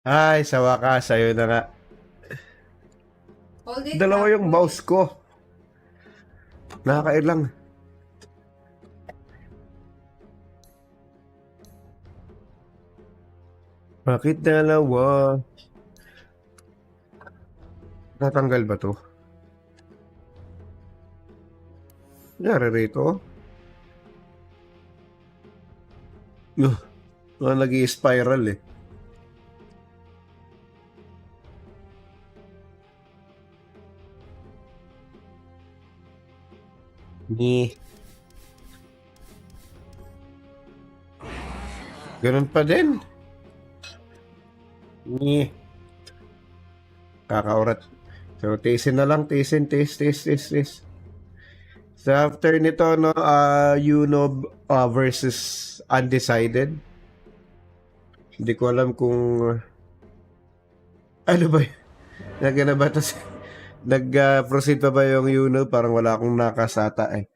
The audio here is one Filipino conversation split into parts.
Ay, sa wakas, sa'yo na nga. Hold it Dalawa back, yung hold mouse it. ko. Nakakailang. Bakit dalawa? Natanggal ba to? Nangyari rito? Nag-i-spiral eh. Ni. Ganun pa din. Ni. Kakaurat. So, tisin na lang. Tisin. So, after nito, no, Yunob versus Undecided. Hindi ko alam kung... ano ba yun? Nagana ba ito? Nag-proceed pa ba yung Yunob? Parang wala akong nakasata eh.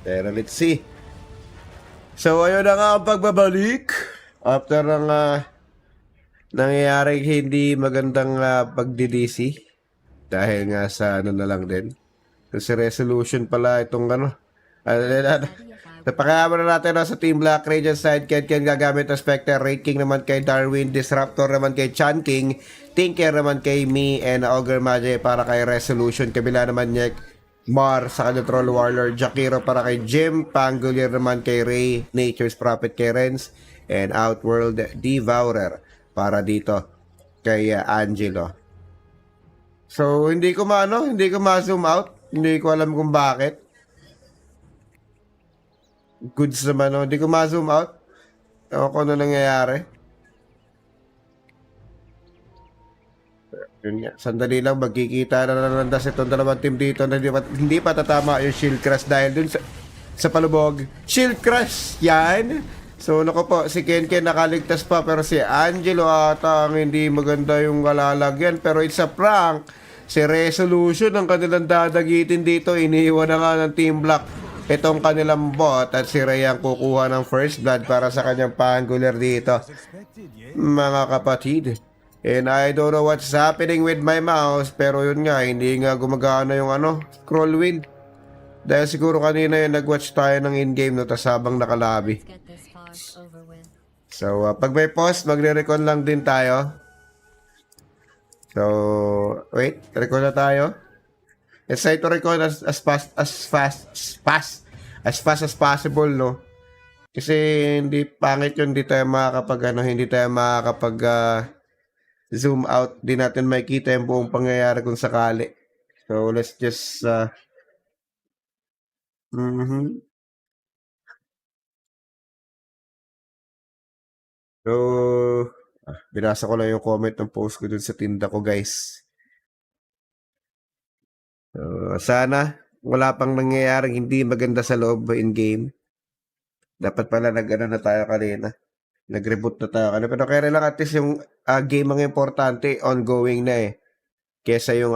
Pero let's see. So, ayun na nga ang pagbabalik. After ng nangyayaring hindi magandang pagdidisi. Dahil nga sa ano na lang din. Kasi resolution pala itong ano. Napakayama na natin sa Team Black, Radiant side, Ken gagamit ng Spectre, Raid King naman kay Darwin, Disruptor naman kay Chan King, Tinker naman kay Me, and Ogre Magi para kay Resolution. Kabila naman niya Mar sa kanya Troll Warlord, Jakiro para kay Jim, Pangolier naman kay Ray, Nature's Prophet kay Renz, and Outworld Devourer para dito kay Angelo. So, hindi ko ma-zoom out. Hindi ko alam kung bakit. Goods naman, no? Hindi ko ma-zoom out. Ewan ko ano nangyayari. Yun nga. Sandali lang, magkikita na nalandas itong dalawang team dito na hindi pa tatama yung Shield Crush dahil dun sa palubog. Shield Crush! Yan! So, naku po, si Ken nakaligtas pa pero si Angelo ata ang hindi maganda yung kalalagyan. Pero it's a prank. Si Resolution ang kanilang dadagitin dito. Iniiwan na nga ng Team Black itong kanilang bot at si Ray ang kukuha ng first blood para sa kanyang Pangolier dito. Mga kapatid. And I don't know what's happening with my mouse pero yun nga, hindi nga gumagana yung scroll wheel. Dahil siguro kanina yung nag-watch tayo ng in-game no, tas habang nakalabi. So, pag may pause, magre-recon lang din tayo. So, wait, recon na tayo. Let's try to recon as fast as possible, no? Kasi hindi pangit yun, hindi tayo makakapag zoom out, di natin makikita yung buong pangyayari kung sakali. So, let's just So, binasa ko lang yung comment ng post ko dun sa tinda ko, guys. Sana wala pang nangyayaring hindi maganda sa loob in-game. Dapat pala na tayo kanina. Nag-reboot na tayo kanina. Pero kaya lang at least yung game ang importante, ongoing na eh. Kesa yung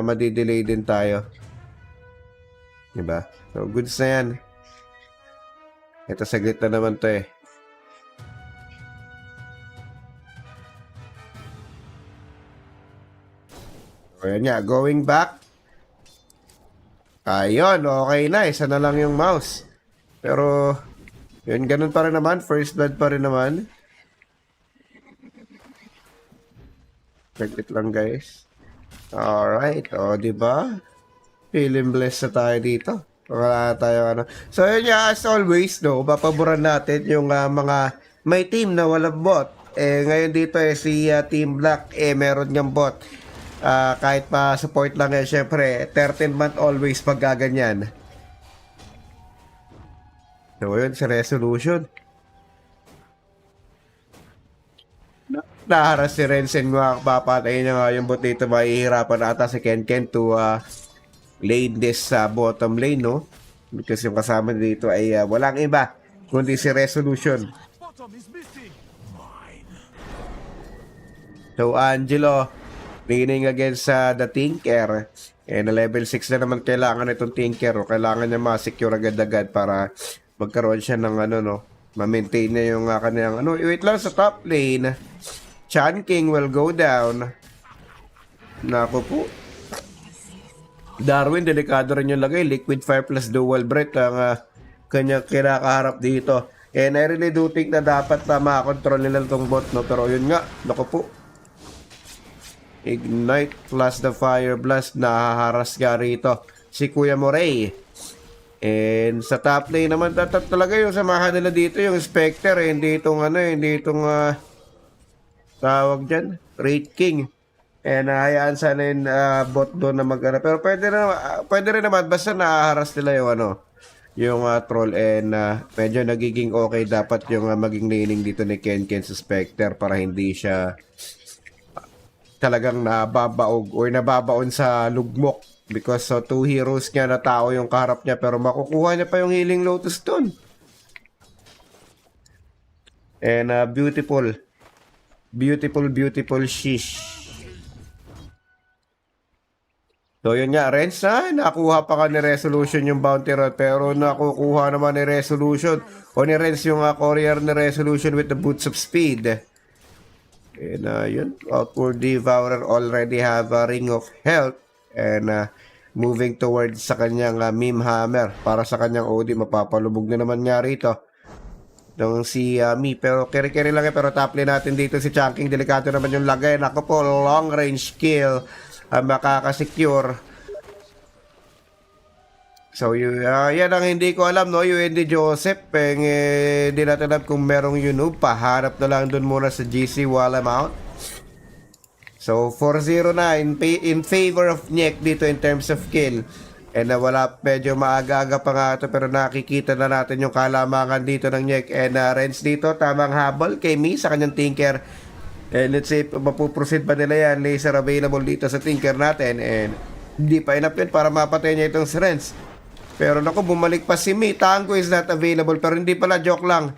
madidelay din tayo. Diba? So, goods na yan. Ito saglit na naman to eh. Ayan nga, going back. Ayun, okay na. Isa na lang yung mouse. Pero, yun, ganun pa rin naman. First blood pa rin naman. Saglit lang, guys. Alright. O, diba? Feeling blessed na tayo dito. Wala tayo So, yun nga, as always, no, papaboran natin yung mga may team na walang bot. Ngayon dito si Team Black, meron niyang bot. Kahit pa support lang yan, syempre 13-month always pag gaganyan. So yun, sa Resolution naharas si Rensen nga, papatayin niya nga yung bot dito. Mahihirapan ata si Ken to lane this bottom lane, no? Because yung kasama dito ay walang iba kundi si Resolution. So Angelo leaning against the Tinker. Na level 6 na naman kailangan itong Tinker. O kailangan niya ma-secure agad-agad para magkaroon siya ng ano, no, ma-maintain niya yung kanyang ano. Wait lang, sa top lane, Chan King will go down. Nako po. Darwin, delikado rin yung lagay. Liquid Fire plus Dual Breath ang kanyang kinakaharap dito. And I really do think na dapat na makakontrol nila itong bot, no? Pero yun nga, nako po. Ignite plus the Fire Blast, nahaharas nga rito si Kuya Morey. And sa top lane naman talaga yung samahan nila dito yung Spectre, hindi itong ano, hindi itong tawag dyan, Wraith King. And hayaan sana yung bot doon na mag pero pwede rin naman basta nahaharas nila yung ano, yung troll, and medyo nagiging okay dapat yung maging laning dito ni Ken sa Spectre para hindi siya talagang nababaog or nababaon sa lugmok. Because two heroes niya na tao yung kaharap niya, pero makukuha niya pa yung Healing Lotus doon. And beautiful. Beautiful, beautiful shish. So yun nga, Renz, nakuha pa ka ni Resolution yung Bounty Rod, pero nakukuha naman ni Resolution o ni Renz yung courier ni Resolution with the Boots of Speed. And yun, Outward Devourer already have a Ring of Health. And moving towards sa kanyang Meme Hammer para sa kanyang OD, mapapalubog na naman nga rito nung si Mi, pero carry lang pero top lane natin dito si Chunking, delikado naman yung lagay. Nako po, long range kill makakasecure. So yan ang hindi ko alam, no, yung hindi Joseph, hindi natin alam kung merong Yunub, paharap na lang dun muna sa GC wall amount. So, 4-0 na in favor of Nyek dito in terms of kill. And wala, medyo maaga-aga pa nga ito, pero nakikita na natin yung kalamangan dito ng Nyek. And Renz dito, tamang habol kay Mi sa kanyang Tinker. And let's see, mapuproceed ba nila yan? Laser available dito sa Tinker natin. And hindi pa enough yun para mapatay niya itong si Renz. Pero naku, bumalik pa si Mi. Tango is not available, pero hindi pala, joke lang.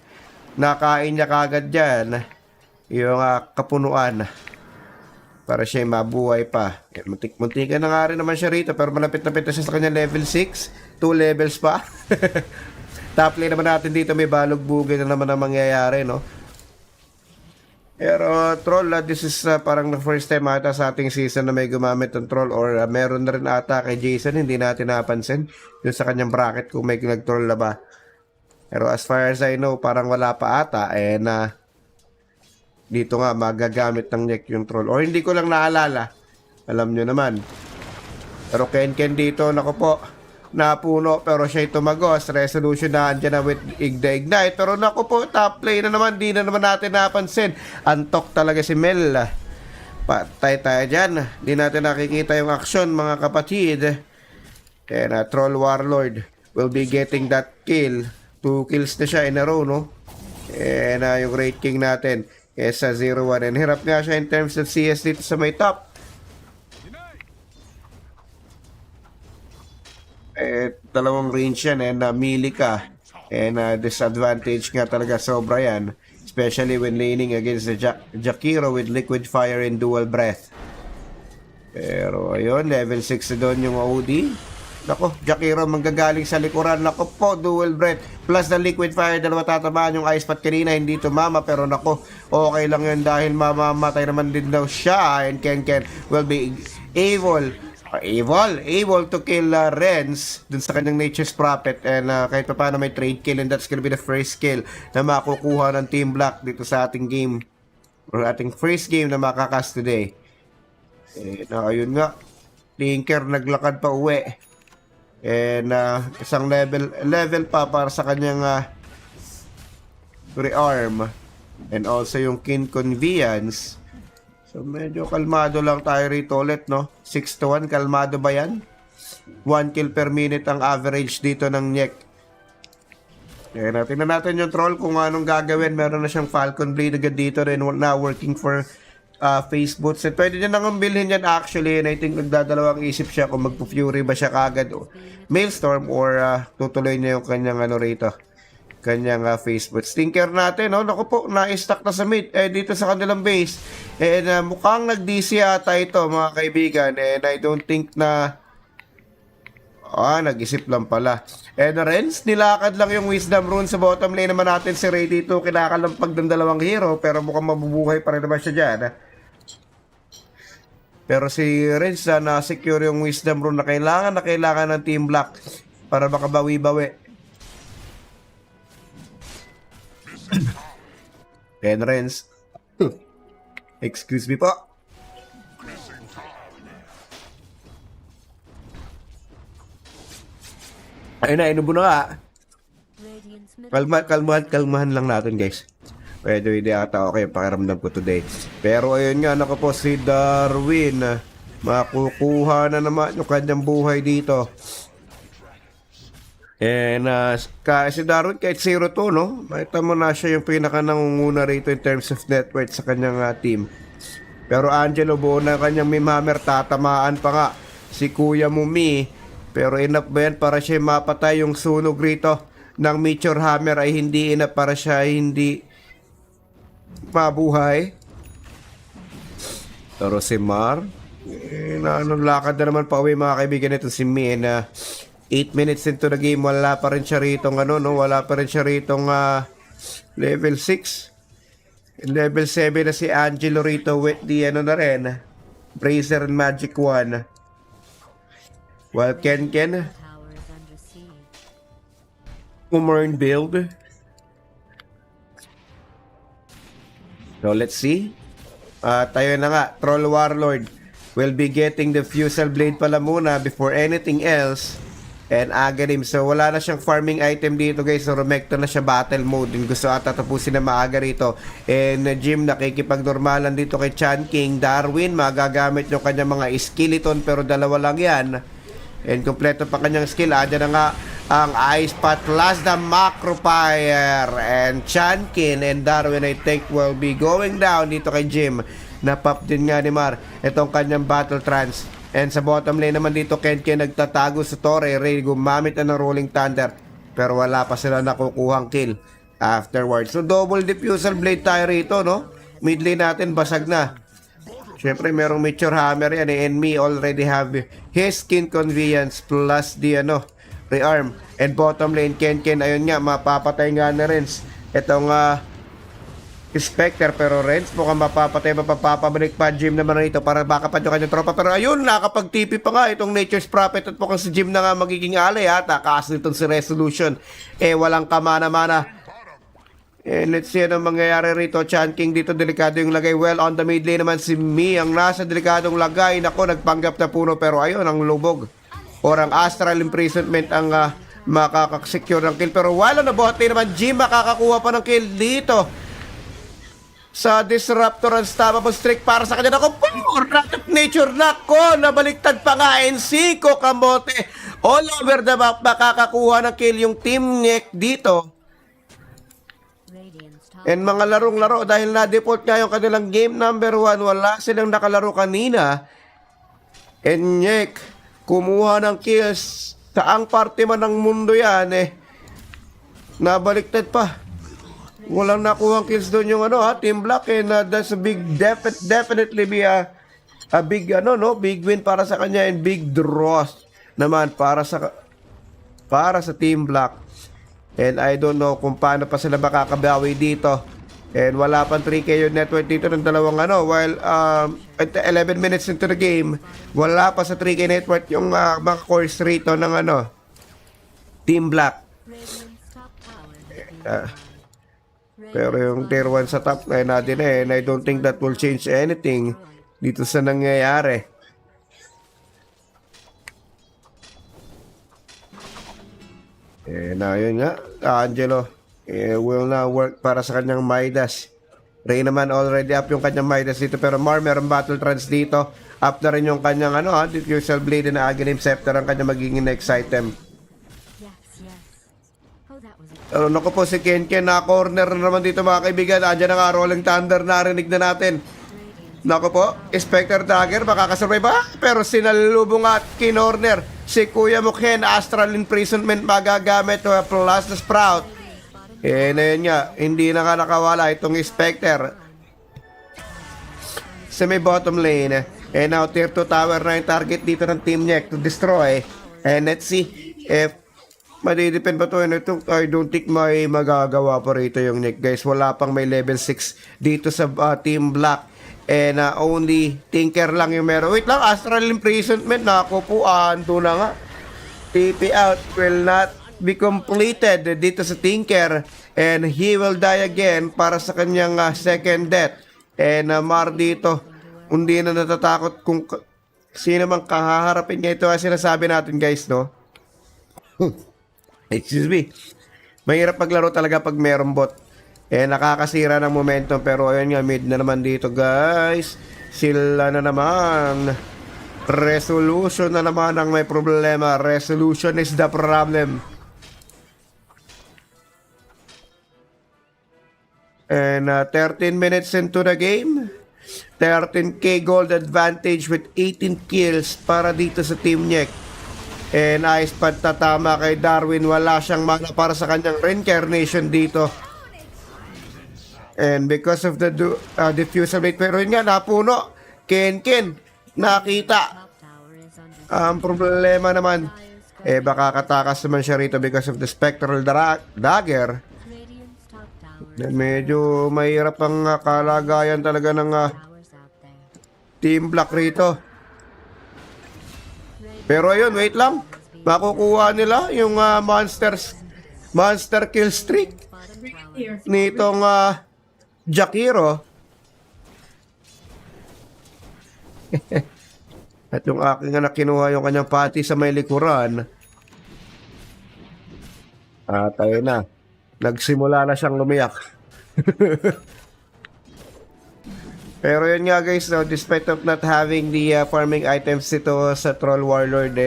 Nakain niya kagad dyan yung kapunuan para siya mabuhay pa. Muntik-muntikan na nga rin naman siya rito, pero malapit-lapit na siya sa kanya level 6. 2 levels pa. Top lane naman natin dito, may balog-bugay na naman ang mangyayari, no? Pero troll, this is parang the first time ata sa ating season na may gumamit ng troll, or meron na rin ata kay Jason, hindi natin napansin yung sa kanyang bracket kung may nag-troll na ba. Pero as far as I know, parang wala pa ata, and dito nga magagamit ng Nyek yung troll, or hindi ko lang naalala, alam nyo naman. Pero Ken dito, nako po, napuno, pero siya tumagos. Resolution na andyan na with Ignite, pero nako po, top lane na naman, di na naman natin napansin. Antok talaga si Mel. Patay tayo dyan, di natin nakikita yung action, mga kapatid. And Troll Warlord will be getting that kill. 2 kills na siya in a row, no? And yung Wraith King natin sa 0-1, and hirap nga siya in terms of CS dito sa may top. Dalawang range yan, and melee ka, and disadvantage nga talaga sobra yan, especially when laning against the Jakiro with Liquid Fire and Dual Breath. Pero ayun, level 6 na doon yung OD. Nako, Jakiro manggagaling sa likuran. Nako po, Dual Breath plus the Liquid Fire, dalawa tatamaan. Yung Ice Path kanina hindi tumama, pero nako, okay lang yun dahil mamamatay naman din daw siya. And Ken will be able to kill Renz dun sa kanyang Nature's Prophet, and kahit pa paano may trade kill, and that's gonna be the first kill na makukuha ng Team Black dito sa ating game, or ating first game na makakas today. Ayun nga, Tinker naglakad pa uwi, and isang level pa para sa kanyang rearm, and also yung Kin Convenience. So medyo kalmado lang tayo rito ulit, no? 6-1, kalmado ba yan? 1 kill per minute ang average dito ng Nyek. Tingnan natin yung troll kung anong gagawin. Meron na siyang Falcon Blade agad dito rin na working for face boots. At pwede niya nang bilhin yan actually, and I think nagdadalawang isip siya kung magpo-fury ba siya kagad o Maelstrom, or tutuloy niya yung kanyang rito, kanyang face boots. Tinker natin, no? Naku po, na-stack na sa mid dito sa kanilang base, and mukhang nag-DC ata ito, mga kaibigan, and I don't think na Nag-isip lang pala. And Renz, nilakad lang yung wisdom rune sa bottom lane naman natin si Ray dito. Kinakalampag ng dalawang hero pero mukhang mabubuhay pa rin naman siya dyan. Pero si Renz na-secure yung wisdom rune na kailangan ng Team Black para makabawi-bawi. And Renz, excuse me po. Ayun na, inubo na nga. Kalmahan lang natin, guys. Pwede hindi ata okay ang pakiramdam ko today. Pero ayun nga, nako po si Darwin. Makukuha na naman yung kanyang buhay dito. And si Darwin kahit 0-2, no? Makita mo na siya yung pinaka-nangunguna rito in terms of net worth sa kanyang team. Pero Angelo, buo na kanyang Mimhammer, tatamaan pa nga si Kuya Mumi. Pero enough ba yan para siya mapatay yung sunog rito ng Meteor Hammer ay hindi enough para siya hindi mabuhay. Pero si Mar, lakad na naman pa uwi mga kaibigan nito si Mi. 8 minutes into the game, wala pa rin siya rito wala pa rin siya rito level 6. Level 7 na si Angelo rito with the na rin, Bracer and Magic 1. While Ken Umern build. So let's see. Tayo na nga, Troll Warlord will be getting the Fusel Blade pala muna before anything else. And Agarim. So wala na siyang farming item dito guys. So rumekto na siya battle mode. Yung gusto ata tapusin na maaga rito. And Jim nakikipagnormalan dito kay Chan King. Darwin magagamit yung kanyang mga skeleton pero dalawa lang yan. And kompleto pa kanyang skill. Adyan na nga ang Ice Pot plus the Macropire. And Chankin and Darwin I think will be going down dito kay Jim. Napap din nga ni Mar itong kanyang battle trance. And sa bottom lane naman dito Kenken nagtatago sa Torre. Ray gumamit na ng Rolling Thunder. Pero wala pa sila nakukuhang kill afterwards. So double diffusal blade tayo rito, no? Mid lane natin basag na. Siyempre, merong Meteor Hammer yan and me already have his skin convenience plus the rearm. And bottom lane, Ken, ayun nga, mapapatay nga na Renz. Itong Spectre, pero Renz mukhang mapapabalik pa Jim naman rito para baka pa yung kanyang tropa. Pero ayun, nakapag-TP pa nga itong Nature's Prophet at mukhang si Jim na nga magiging alay ata. Kaso itong si Resolution, walang kamana-mana. And let's see anong mangyayari rito. Chan King dito, delikado yung lagay. Well, on the mid lane naman si Mi, ang nasa delikadong lagay. Nako, nagpanggap na puno. Pero ayun, ang lubog or ang Astral Imprisonment ang makakasecure ng kill. Pero while on the bot lane naman, Jim makakakuha pa ng kill dito sa Disruptor and Unstoppable Streak para sa kanya. Nako, Wrath of Nature. Nako, nabaliktad pa nga. Ensico Kamote all over the map. Makakakuha ng kill yung Team Nick dito. And mga larong-laro dahil na-default nga yung kanilang game number 1, wala silang nakalaro kanina. And Nick, kumuha ng kills. Saang parte man ng mundo yan nabaliktad pa. Walang nakuha kills doon yung Team Black and that's a big definitely be a big big win para sa kanya and big draw naman para sa Team Black. And I don't know kung paano pa sila makakabawi dito. And wala pang 3K yung network dito ng dalawang while at 11 minutes into the game, wala pa sa 3K network yung mga cores rito ng Team Black. Pero yung tier 1 sa top natin and I don't think that will change anything dito sa nangyayari. Ayun nga, Angelo will now work para sa kanyang Midas. Ray naman already up yung kanyang Midas dito. Pero Mar, meron battle trance dito. Up na rin yung kanyang Diffusal Blade na Aghanim Scepter ang kanyang magiging next item. Pero naku po si Ken na corner na naman dito mga kaibigan. Andiyan na nga, Rolling Thunder, narinig na natin. Naku po, Spectre Dagger, makakasurvive ba? Pero sinalubong at kinorner si Kuya Mukhen. Astral Imprisonment magagamit plus the Sprout. Na yun nga, hindi na nga nakawala itong Spectre sa may bottom lane. Now tier 2 tower na yung target dito ng Team Nick to destroy. And let's see if madidepend pa to. I don't think may magagawa pa rito yung Nick, guys. Wala pang may level 6 dito sa Team Black. And only Tinker lang yung meron. Wait lang, Astral Imprisonment. Naku po, ando na nga. TP out will not be completed dito sa Tinker. And he will die again para sa kanyang second death. And Mar dito, hindi na natatakot kung sino mang kahaharapin niya. Ito ang sinasabi natin, guys, no? Excuse me. Mahirap paglaro talaga pag merong bot. Nakakasira ng momentum. Pero ayun nga, mid na naman dito, guys. Sila na naman. Resolution na naman ang may problema. Resolution is the problem. And 13 minutes into the game. 13k gold advantage with 18 kills para dito sa Team Nyek. And Ice Pad tatama kay Darwin. Wala siyang mana para sa kanyang reincarnation dito. And because of the diffusal rate. Pero yun nga, napuno. Ken, nakita. Ang problema naman, baka katakas naman siya rito because of the Spectral Dagger. Medyo mahirap ang kalagayan talaga ng Team Black rito. Pero ayun, wait lang. Makukuha nila yung monster kill streak nitong Jakiro. At yung aking anak kinuha yung kanyang pati sa may likuran. At ayun na. Nagsimula na siyang lumiyak. Pero yun nga, guys, no, despite of not having the farming items dito sa Troll Warlord,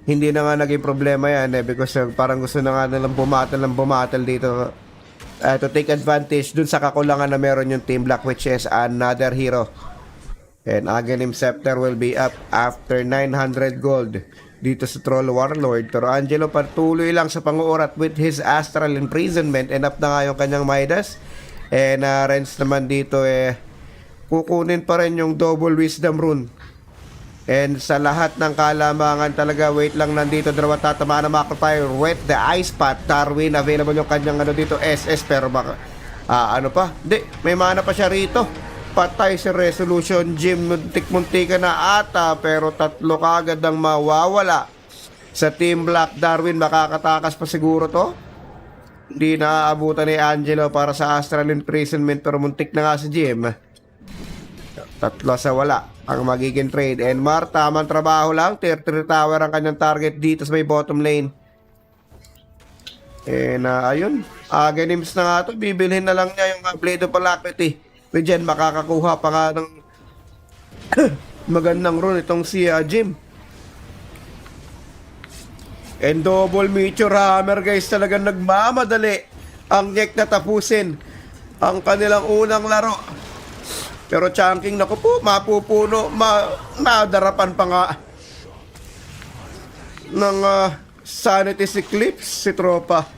hindi na nga naging problema yan because parang gusto na nga nilang bumatal dito to take advantage dun sa kakulangan na meron yung Team Black, which is another hero. And Aghanim Scepter will be up after 900 gold dito sa Troll Warlord. Pero Angelo patuloy lang sa panguurat with his Astral Imprisonment. And up na nga yung kanyang Midas. And Renz naman dito kukunin pa rin yung Double Wisdom Rune. And sa lahat ng kalamangan talaga, wait lang, nandito dalawa tatamaan na Macro Fire with the Ice Path. Darwin, available yung kanyang dito, SS, pero baka, ano pa? Hindi, may mana pa siya rito. Patay si Resolution Gym, muntik-muntika na ata, pero tatlo kagad ang mawawala. Sa Team Black, Darwin, makakatakas pa siguro to. Hindi naaabutan ni Angelo para sa Astral Imprisonment, pero muntik na nga si Jim. Tatlo sa wala ang magiging trade. And Mar, tamang trabaho lang. Tier 3 tower ang kanyang target dito sa may bottom lane. And ayun, Aghanims na nga ito. Bibilhin na lang niya yung Blade of Alacrity. With dyan, makakakuha pa nga ng magandang rune itong si Jim. And double Meteor Hammer, guys. Talagang nagmamadali ang Nyek na tapusin ang kanilang unang laro. Pero Chunking, naku po, mapupuno, madarapan pa nga ng Sanity's Eclipse si tropa.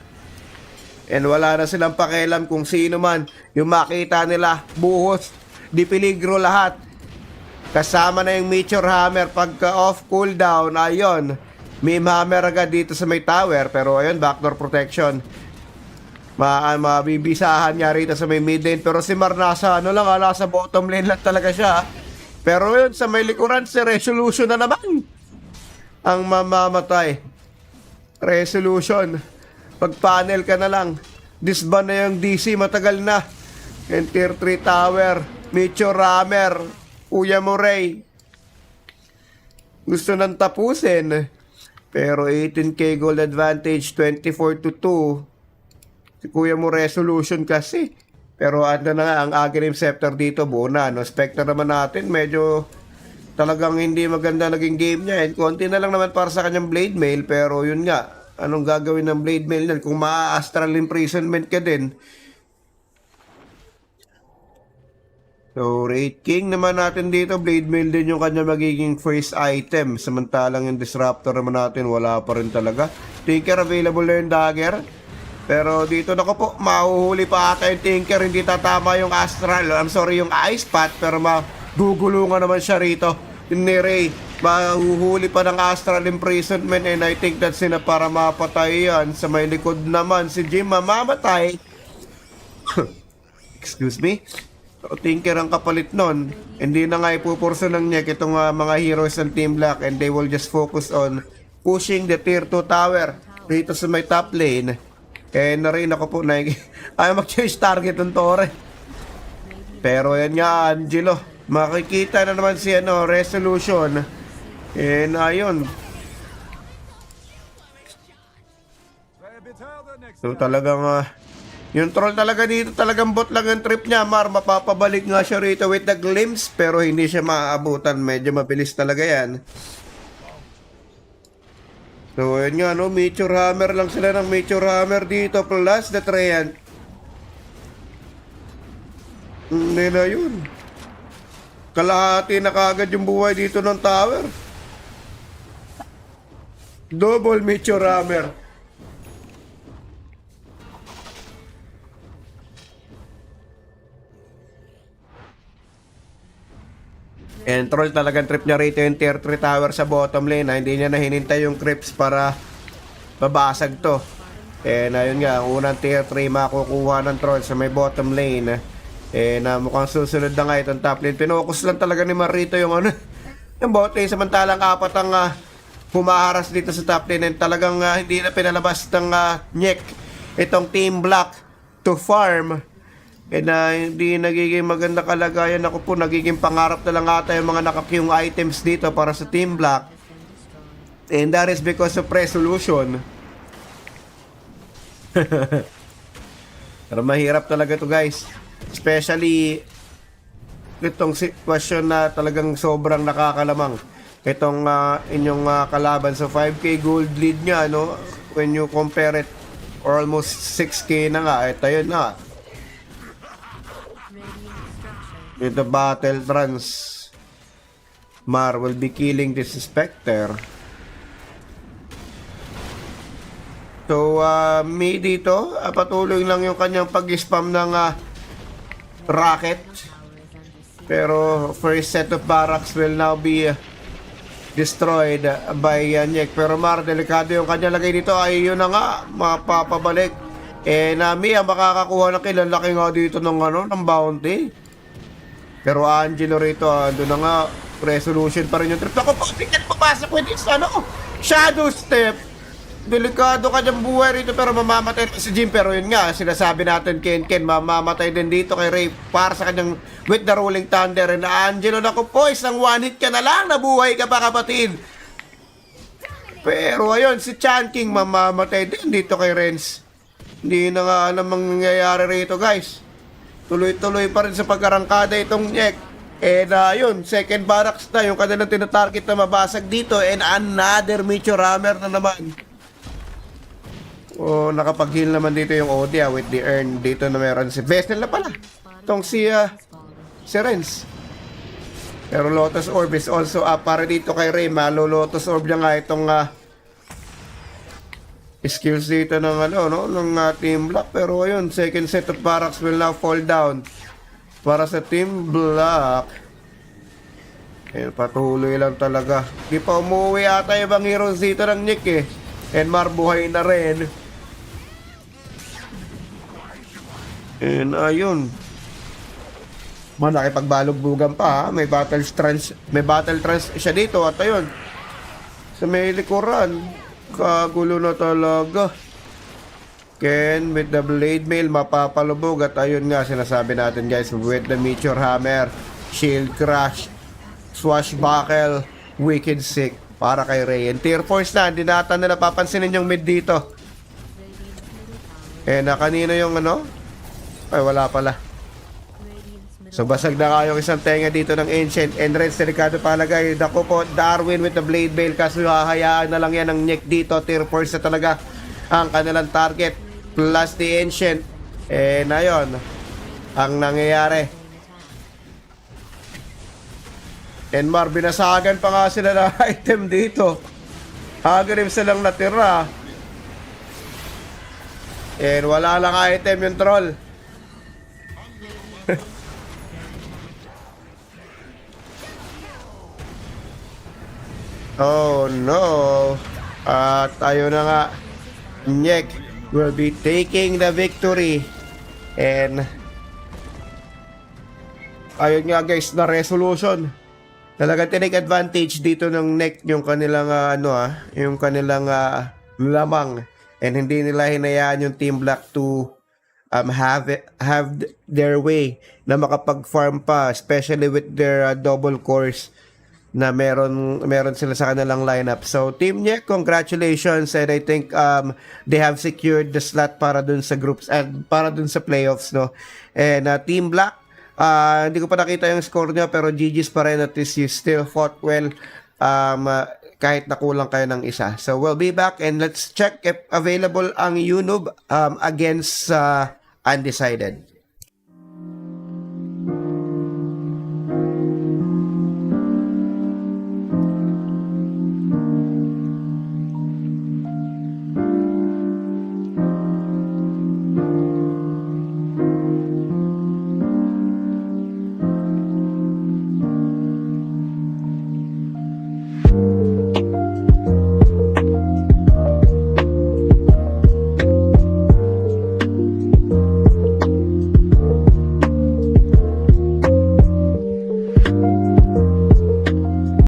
And wala na silang pakialam kung sino man yung makita nila, buhos, di peligro lahat. Kasama na yung Meteor Hammer pagka off cooldown, ayun, may hammer agad dito sa may tower, pero ayun, backdoor protection. Mabibisahan niya rito sa may mid lane. Pero si Mar nasa nasa bottom lane lang talaga siya. Pero yun, sa may likuran, si Resolution na naman ang mamamatay. Resolution, pag panel ka na lang, disband na yung DC, matagal na. And tier 3 tower, Meteor Hammer, Kuya Moray, gusto nang tapusin. Pero 18k gold advantage, 24-2. Si Kuya mo Resolution kasi. Pero ano na nga, ang Aghanim Scepter dito, buo na. No? Spectre naman natin, medyo talagang hindi maganda naging game niya. And konti na lang naman para sa kanyang Blade Mail. Pero yun nga, anong gagawin ng Blade Mail niyan? Kung ma-Astral Imprisonment ka din. So, Wraith King naman natin dito. Blade Mail din yung kanya magiging first item. Samantalang yung Disruptor naman natin, wala pa rin talaga. Tinker, available na yung Dagger. Pero dito na ko po, mahuhuli pa ata yung Tinker, hindi tatama yung Ice Path, pero magugulungan naman siya rito ni Ray. mahuhuli pa ng astral imprisonment, and I think that's sila para mapatay yan. Sa may likod naman si Jim mamamatay. Excuse me. So, Tinker ang kapalit nun. Hindi na nga ipupurso ng Nyek itong mga heroes ng Team Black, and they will just focus on pushing the tier 2 tower dito sa may top lane. Eh narin ako po na ayaw mag-change target ng Torre. Pero yan nga, Angelo, makikita na naman si Resolution. Eh na yun. So talagang yung troll talaga dito, talagang bot lang yung trip niya. Mapapabalik nga siya rito with the glimpse, pero hindi siya maaabutan. Medyo mabilis talaga yan. So, yun nga, no? Meteor Hammer lang sila ng Meteor Hammer dito, plus the Treant. Hindi na yun. Kalahati na kagad yung buhay dito ng tower. Double Meteor Hammer. And troll talagang trip niya rito yung tier 3 tower sa bottom lane. Hindi niya na hinintay yung creeps para babasag to. And ayun nga, ang unang tier 3 makukuha ng troll sa may bottom lane. Na mukhang susunod na nga itong top lane. Pinokus lang talaga ni Marito yung yung bot lane. Samantalang apat ang humaharas dito sa top lane. And talagang hindi na pinalabas ng Nyek itong Team Black to farm. Hindi nagiging maganda kalagayan. Ako po, nagiging pangarap na lang ata yung mga nakakyong items dito para sa Team Black. And that is because of Resolution. Pero mahirap talaga to guys. Especially itong sitwasyon na talagang sobrang nakakalamang. Itong inyong kalaban sa 5k gold lead niya, no? When you compare it, or almost 6k na nga. Ito yun na. With the battle trans, Mar will be killing this Spectre. So, May dito, patuloy lang yung kanyang pag-spam ng rocket. Pero, first set of barracks will now be destroyed by Nyek. Pero Mar, delikado yung kanyang lagay dito. Ay, yun na nga, mapapabalik. May makakakuha ng kilalaki nga dito ng bounty. Pero Angelo rito, doon na nga, Resolution pa rin yung trip. Ako po, tingnan papasok with this, Shadow Step. Delikado ka dyan buhay rito, pero mamamatay si Jim. Pero yun nga, sinasabi natin, Ken, mamamatay din dito kay Ray para sa kanyang with the Rolling Thunder. And Angelo, naku po, isang one hit ka na lang, nabuhay ka pa kapatid. Pero ayun, si Chan King mamamatay din dito kay Renz. Hindi na nga alam ang nangyayari rito, guys. Tuloy-tuloy pa rin sa pagkarangkada itong Nyek. Yun, second barracks na yung kanilang tinatarget na mabasag dito. And another Meteor Hammer na naman. Nakapag-heal naman dito yung Odia with the earn. Dito na meron si Vesnel na pala. Itong si Renz. Pero Lotus Orb is also up para dito kay Ray. Lotus Orb niya nga itong skills dito ng ng Team Black. Pero ayun, second set of barracks will now fall down para sa Team Black. Patuloy lang talaga. Di pa umuwi ata yung ibang heroes dito ng Nyek And marbuhay na rin. Ayun, nakipagbalugbugan pa. May battle trance siya dito. At ayun, sa may likuran, kagulo na talaga. Ken with the blade mail mapapalubog. At ayun nga, sinasabi natin guys, with the Meteor Hammer, Shield Crash, Swashbuckle, Wicked Sick para kay Ray. And tier 4 na, hindi natin na napapansinin yung mid dito. Kanina yung ay wala pala. So basag na kayong isang tenga dito ng Ancient. And Renz, delikado palagay. Dako po, Darwin with the Blade Mail. Kaso hahayaan na lang yan ng Nyek dito. Tier 4 na talaga ang kanilang target. Plus the Ancient. Ayun ang nangyayari. And Mar, binasagan pa nga sila ng item dito. Hagarib silang natira. And wala lang item yung troll. Oh no. At ayun na nga. Nyek will be taking the victory. And ayun nga guys, na resolution. Talagang tinake advantage dito ng neck yung kanilang yung kanilang lamang, and hindi nila hinayaan yung Team Black to have their way na makapag-farm pa, especially with their double cores na meron sila sa kanilang lineup. So Team Nyek, congratulations, and I think they have secured the slot para dun sa groups and para dun sa playoffs, no. And Team Black, hindi ko pa nakita yung score nyo, pero GG's pa rin, at least you still fought well, kahit nakulang kayo ng isa. So we'll be back and let's check if available ang Unoob against Undecided.